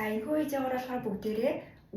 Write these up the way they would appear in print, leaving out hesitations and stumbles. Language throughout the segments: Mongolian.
За энэхүү видеогоор болохоор бүгдээрээ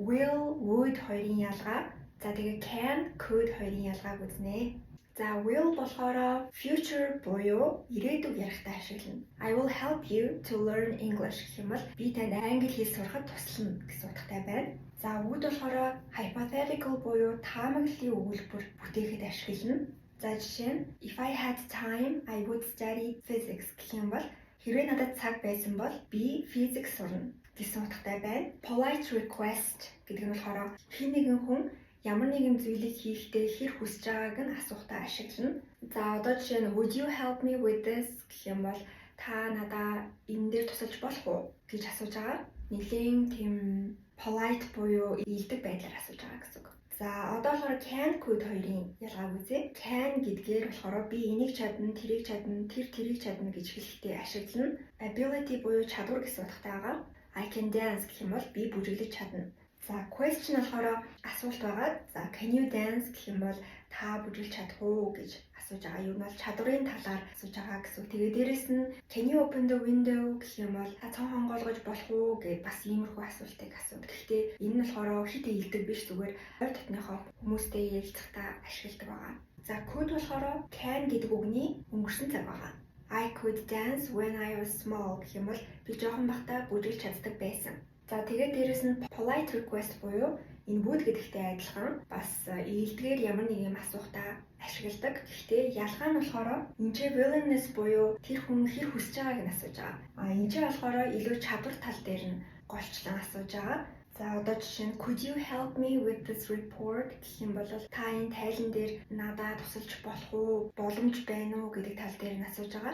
will, would хоёрын ялгаа, за тэгээ can, could хоёрын ялгааг үзнэ. За will болохоор future буюу ирээдүг ярихдаа ашиглана. I will help you to learn English гэх юм бол би танд англи хэл сурахад туслана гэсэн утгатай байна. За would болохоор hypothetical буюу таамаглалын өгүүлбэр бүтээхэд ашиглана. За жишээ нь if I had time I would study physics гэх юм бол хэрвээ надад цаг байсан бол би физик сурна гэсэн утгатай байна. Polite request гэдэг нь болохоор хэн нэгэн хүн ямар нэгэн зүйлийг хийхдээ хэр хүсэж байгааг нь асуухтаа ашиглана. За одоо жишээ нь would you help me with this гэх юм бол та надаа энэ дээр тусалж болох уу гэж асууж байгаа. Нэлийн тийм polite буюу ийдэг байдлаар асууж байгаа гэсэн үг. За одоо болохоор can, could хоёрын ялгааг үзье. Can гэдгээр болохоор би энийг чадна, тэрийг чадна, тэрийг чадна гэж хэлэхдээ ашиглана. Ability буюу чадвар гэсэн утгатай байгаа. I can dance гэх юм бол би бүжиглэж чадна. За question болохоор асуулт байгаа. За can you dance гэх юм бол та бүжиглэж чадах уу гэж асууж байгаа. Юу нь бол чадварын талаар асууж байгаа гэсэн. Тэгээ дээрэс нь can you open the window гэх юм бол та цон хонгоолгож болох уу гэж бас иймэрхүү асуултыг асуудаг. Гэхдээ энэ нь болохоор хит ийдэг биш, зүгээр ойр дотныхоо хүмүүстэй ярилцахдаа ашигладаг байгаа. За could болохоор can гэдэг үгний өнгөрсөн цаг байгаа. I could dance when I was small гэх юм бол би жоохон бахта бүжиглэж чаддаг байсан. За тэгээд дээрэс нь polite request буюу энэ would гэдэгтэй адилхан бас ийдгээр ямар нэг юм асуухтаа ашигладаг. Гэхдээ ялгаа нь болохоор энэ willingness буюу тэр хүн хэр хүсэж байгааг нь асууж байгаа. Энэ болохоор илүү чадвар тал дээр нь голчлон асууж байгаа. За одоо жишээ нь could you help me with this report гэх юм бол та энэ тайлан дээр надад тусалж болох уу, боломж байна уу гэдэг тал дээр нь асууж байгаа.